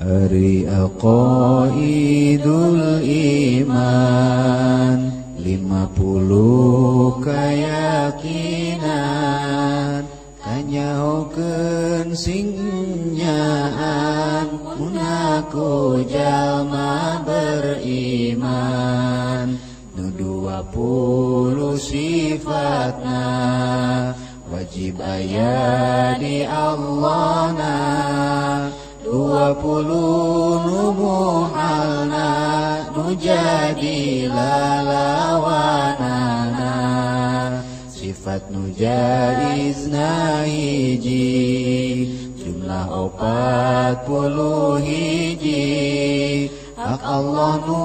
Ari aqaidul iman 50 keyakinan kanyahokeun singnyaan munaku jalma beriman nu 20 sifatna wajib aya di Allahna 20 nu muhalna nu jadi lalawanana sifat nu jaizna hiji jumlah 40 hiji hak Allah nu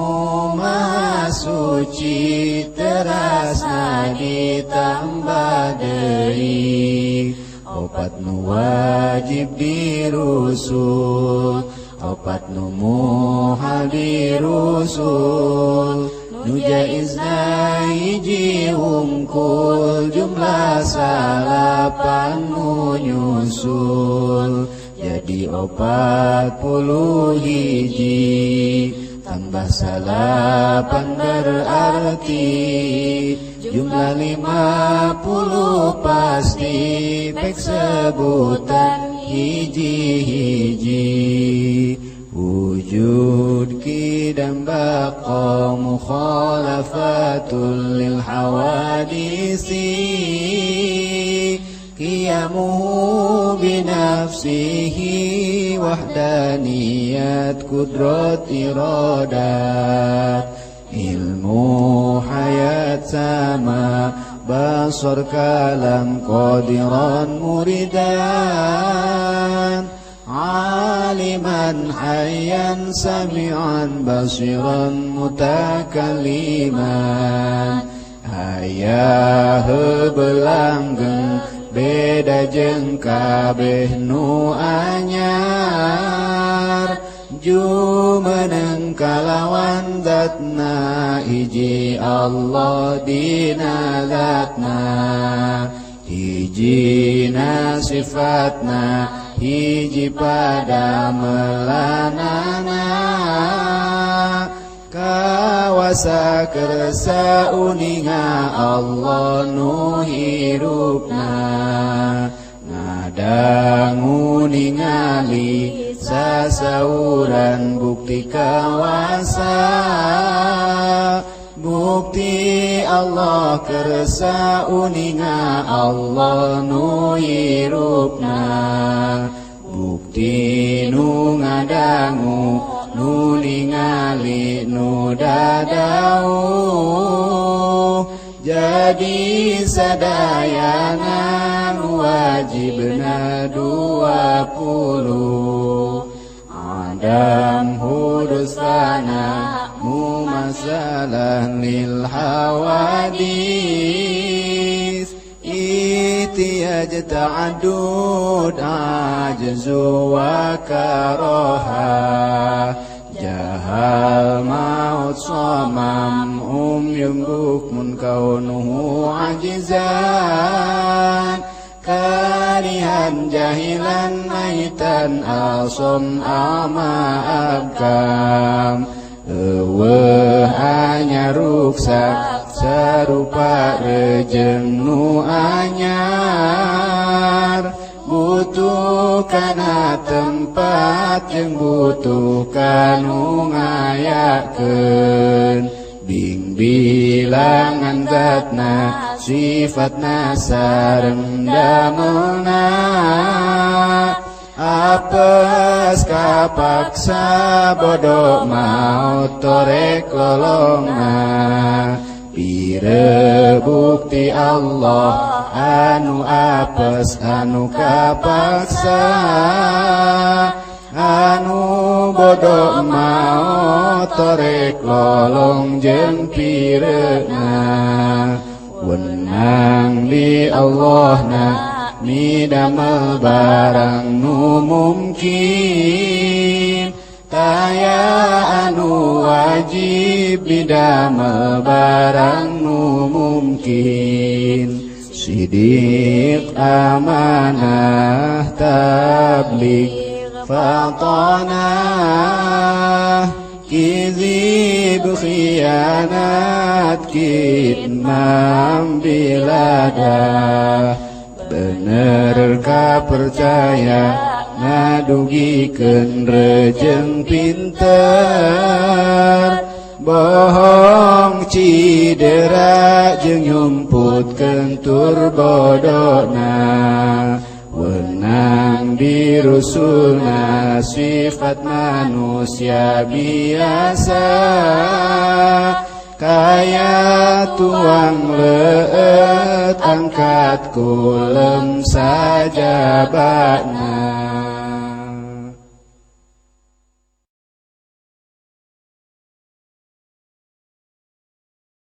maha suci terasna ditambah deui opat nu wajib dirusul opat nu muhal dirusul nu jaizna hiji hungkul jumlah 8 nu nyusul jadi 40 hiji tambah 8 berarti jumlah 50 pasti pek sebutan hiji-hiji wujud kidam baqa mukhalafatul lil hawadisi qiyamuhu binafsihi wahdaniyat kudrat iradat ilmu hayat sama basar kalam qadiran muridan aliman hayyan sami'an basiran mutakalliman ayah belanggeng beda jeung kabeh nu anyar jumeneng kalawan zatna hiji Allah dina zatna hijina sifatna hiji pada melanana kawasa kersa uninga Allah nu hirupna ngadangu ningali sasauran bukti kawasa bukti Allah kersa uninga Allah nu hirupna bukti nu ngadangu nu ningali nu dadau jadi sadayana wajibna 20 adam hudus fana mumasalah lil hawadis itiyaj ta'adud ajzu wa karaha jahal maut samam umyum bukmun kaunuhu ajizan karihan jahilan maitan asom ama abkam hanya ruksak serupa rejeng nu anyar butuh kana tempat yang butuh kanu ngayakeun bing bilangan zatna sifatna sareng damelna apes kapaksa bodoh maut torek lolongna pire bukti Allah anu apes anu kapaksa anu bodoh maut torek lolong jeung pireuna wenang di Allahna midamel barang nu mungkin taya anu wajib midamel barang nu mungkin sidik amanah tabligh fatana kizib khianat kitmam bilada bener ka percaya ngadugikeun rejeng pinter bohong cidera jeung nyumputkeun tur bodona wenang dirusulna sifat manusia biasa kaya tuang leut angkat kulem sajabana